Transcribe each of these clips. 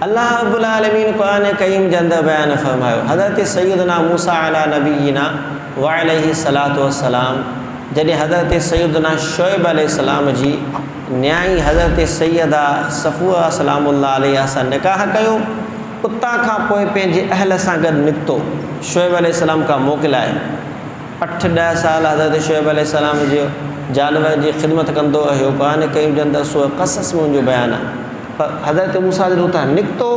اللہ رب العالمین قرآن کریم جندہ بیان فرمایا حضرت سیدنا موسیٰ علی نبینا وعلیہ الصلاۃ والسلام جڏहिं حضرت سیدنا شعیب علیہ السلام جی نیائی حضرت سیدہ صفوہ سلام اللہ علیہ सां نکاح کयो उतां खां पोइ पंहिंजे अहल सां गॾु निकितो शुएब अलैहिस्सलाम खां मोकिलाए 8-10 साल हज़रत शुएब अलैहिस्सलाम जो जानवर जी ख़िदमत कंदो रहियो क़ुरान करीम जे अंदरि सूरह क़सस में उनजो बयानु आहे पर हज़रत मूसा जॾहिं उतां निकितो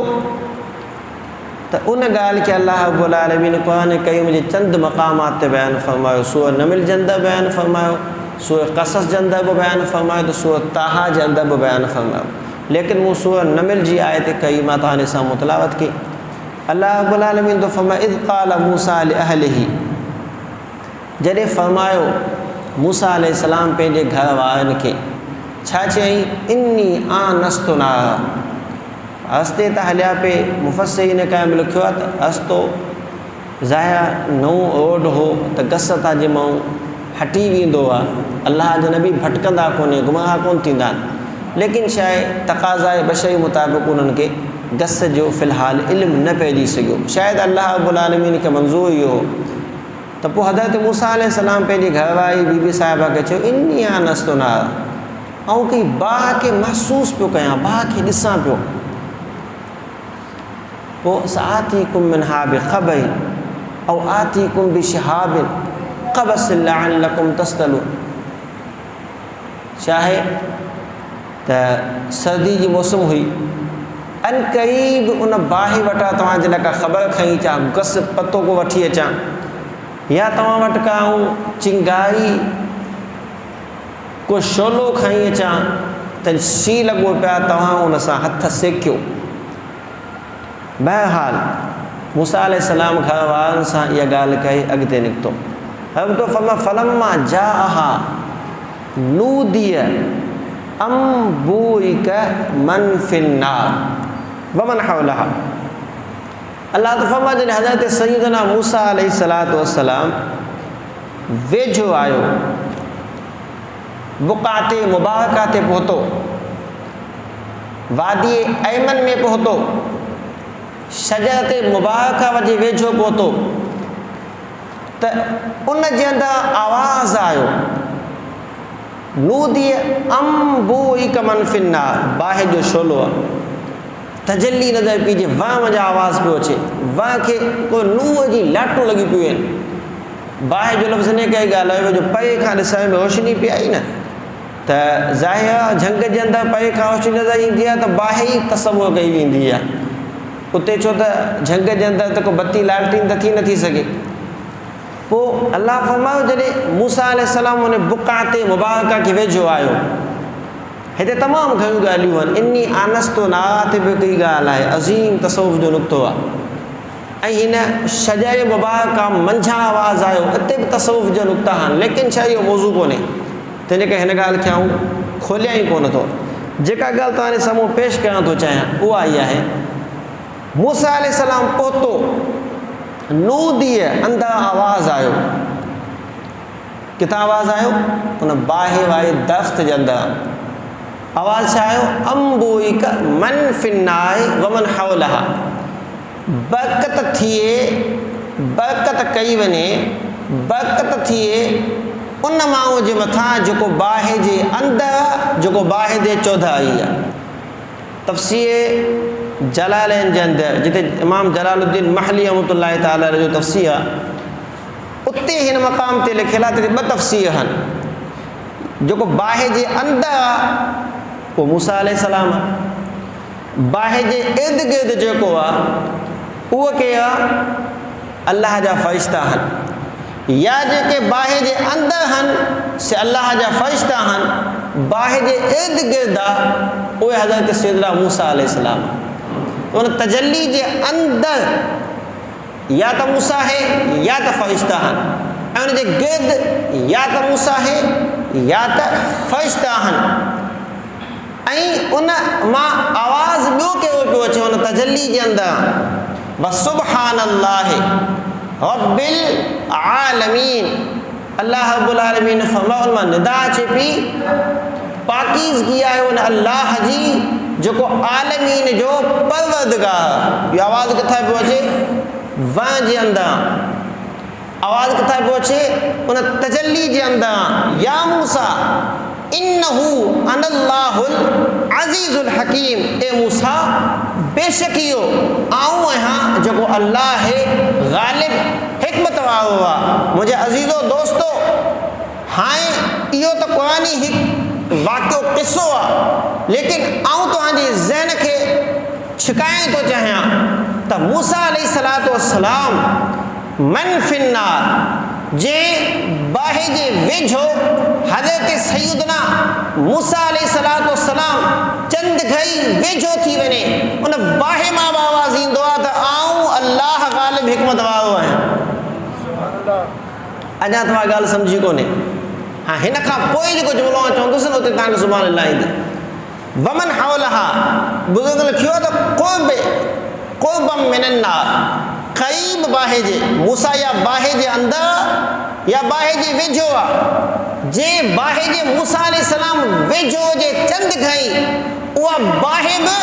त उन ॻाल्हि खे अल्लाह रब्बुल आलमीन क़ुरान करीम जे चंद मक़ामात ते बयानु फ़रमायो सूरह नमिल जे अंदरि बयानु फ़रमायो सूरह क़सस जे अंदरि बि बयानु फ़रमायो त सूरह ताहा जे अंदरि बि बयानु फ़रमायो लेकिन मूं सूरह नमिल जी आयत करीमा तव्हां सां मुतलावत की अल्लाह रब्बुल आलमीन तो फरमाए इज़ क़ाल मूसा लिअहलिही जॾहिं फ़रमायो मूसा अलैहिस्सलाम पंहिंजे घर वारनि खे छा चयईं इन्नी आनस्तु नारा रस्ते त हलिया पे मुफ़स्सिरीन कायम लिखियो आहे त रस्तो ज़ाया नओं रोड हो त गस था जे माण्हू हटी वेंदो आहे अल्लाह जो नबी भटकंदा कोन्हे गुमराह कोन थींदा लेकिन शायदि तक़ाज़ाए बशरी मुताबिक़ उन्हनि खे गस जो फ़िलहाल इल्मु न पइजी सघियो शायदि अल्लाह रब्बुल आलमीन खे मंज़ूर इहो हो त पोइ हज़रत मूसा अलैहिस्सलाम पंहिंजी घरवारी बीबी साहिबा खे चयो इन्नी आनस्तु नारा ऐं की बाहि खे महसूसु पियो कयां बाहि खे ॾिसां पियो पोइ सआतीकुम मिनहा बिख़बरिन औ आतीकुम बिशिहाबिन क़बसिन लअल्लकुम तस्तलून चाहे त सर्दी जी मौसम हुई अन क़रीब उन बाहि वटां तव्हांजे लाइ का ख़बर खणी अचां गस पतो को वठी अचां या तव्हां वटि का चिंगारी को शोलो खणी अचां त सी लॻो पिया तव्हां उन सां हथ सेकियो बहरहाल मूसा अलैहिस्सलाम घर वारनि सां इहा ॻाल्हि कई अॻिते निकितो तो फलम्मा जाअहा नूदिय अम बुइक मन फिन्नार वमन हौलहा अल्लाह तो फरमाए जॾहिं हज़रत सैयदना मूसा अलैहिस्सलातु वस्सलाम वेझो आयो बुक़ाते मुबारका ते पहुतो वादी ऐमन में पहुतो शजरत मुबारका जे वेझो पहुतो त उन जे अंदरि आवाज़ आयो नूदिय अम बुइक मन फिन्नार बाहि जो शोलो आहे तजल्ली नज़र पई अचे वाह जा आवाज़ पियो अचे वाह खे को नूह जी लाटूं लॻी पियूं आहिनि बाहि जो लफ़्ज़ ने कई ॻाल्हि आहे जो परे खां ॾिसण में रोशनी पई आई न त ज़ाहिर झंग जे अंदरि परे खां रोशनी नज़र ईंदी आहे त बाहि ई तसवुर कई वेंदी आहे उते छो त झंग जे अंदरि त को बत्ती लालटीन त थी नथी सघे पोइ अल्लाह फरमायो जॾहिं मूसा अलैहिस्सलाम उन बुक़ाते मुबारका खे वेझो आयो हिते तमामु घणियूं ॻाल्हियूं आहिनि इन्नी आनस्तु नारा ते बि हिकिड़ी ॻाल्हि आहे अज़ीम तसव्वुफ़ जो नुक़्तो आहे ऐं हिन शजर मुबारका मंझां आवाज़ु आयो हिते बि तसव्वुफ़ जो नुक़्ता आहिनि लेकिन छा इहो मौज़ू कोन्हे तंहिंजे करे हिन ॻाल्हि खे आऊं खोलियां ई कोन थो जेका ॻाल्हि तव्हांजे साम्हूं पेश करणु थो चाहियां उहा इहा आहे मूसा अलैहिस्सलाम पहुतो नूदीअ अंदरि आवाज़ु आयो किथां आवाज़ु आयो उन बाहि वारे दख़्त जे अंदरि आवाज़ छा आयो अम्बुइक मन फिन्नार वमन हौलहा बरकत थिए बरकत कई वञे बरकत थिए उन माण्हूअ जे मथां जेको बाहि जे अंदरि जेको बाहि जे चौधारी आहे तफ़सीर जलालैन जे अंदरि जिते इमाम जलालुद्दीन महली रहमतुल्लाहि ताला जो तफ़सीर आहे उते हिन मक़ाम ते लिखियलु आहे त ॿ तफ़सीर आहिनि जेको बाहि जे अंदरि आहे उहो मूसा अलैहिस्सलाम आहे बाहि जे इर्द गिर्द जेको आहे उहो केरु आहे अल्लाह जा फ़रिश्ता आहिनि या जेके बाहि जे अंदरि आहिनि से अल्लाह जा फ़रिश्ता आहिनि बाहि जे इर्द गिर्द आहे उहे हज़रत सैयदना मूसा अलैहिस्सलाम उन तजल्ली जे अंदरि या त मूसा है या त फ़रिश्ता आहिनि ऐं उन जे गिर्द या त मूसा है या त फ़रिश्ता आहिनि ऐं उन मां आवाज़ ॿियो कहिड़ो पियो अचे उन तजल्ली जे अंदरि वसुब्हानल्लाहि रब्बिल आलमीन अल्लाह रब्बुल आलमीन फरमायो उन मां निदा अचे पई पाकीज़गी आहे उन अल्लाह जी جو عالمین جو پروردگار. یہ آواز کتھا پہ اچے؟ واں جے اندر. آواز کتھا پہ اچے؟ ان تجلی جے اندر. یا موسیٰ انہو ان اللہ العزیز الحکیم. اے موسیٰ بے شکیو آؤں ہاں جو اللہ ہے غالب حکمت واؤ ہوا. مجھے عزیزو دوستو ہائیں یہ تو قرآنی ہک واقعو قصو آ، لیکن آؤں تو آنجی ذہن کے چھکائیں تو چاہیاں تا موسیٰ علیہ السلام من فی النار جے باہے جے ویجھو حضرت سیدنا موسیٰ علیہ السلام چند گھئی ویجھو تھی ونے ان باہے ماں باوازین دعا تا آؤں اللہ غالب حکمت واؤ ہیں. اجا تمہا گال سمجھی کو نے. ہاں ہن کا پوئی جو جملو چوندو سن ہوتے تانگ سبحان اللہ دی. ومن حولہا بزرگ لکھیو تو قربم من النار. قریب باہے جے موسیٰ یا باہے جے اندر یا باہے جے ویجھو آ جے باہے جے موسیٰ علیہ السلام ویجھو جے چند گھئی وہ باہے بھی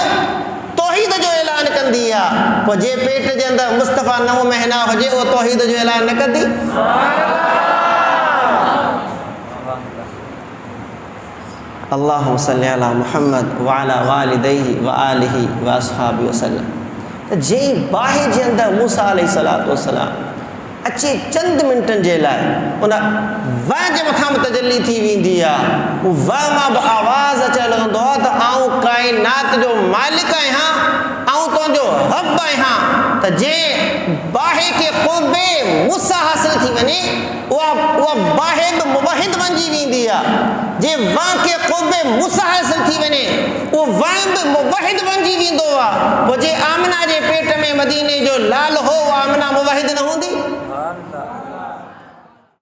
توحید جو اعلان کر دیا. وہ جے پیٹ جے اندر مصطفیٰ نو مہینہ ہو جے وہ توحید جو اعلان نہ کر دی. اللہم صلی علی محمد وعلی والدیہ وآلہ واصحابہ وسلم. جے باہے جے اندر موسیٰ علیہ السلام اچھے چند منٹن جے لائے انہاں واں جے متھاں تجلی تھی ویندی آ واں ماں با آواز اچھا لگن دو تا آؤں کائنات جو مالک آئے ہاں آؤں تو جو رب آئے ہاں تا جے باہے کے قرب موسیٰ حاصل تھی ونے وہ باہے با موحد بنجی ویندی آ. جے واں کے قرب موسیٰ حاصل تھی ونے وہ واں با موحد بنجی ویندو آ. وہ جے آمنہ جے پیٹ میں مدینے جو لال ہو وہ آمنہ موحد نہ ہوں دی.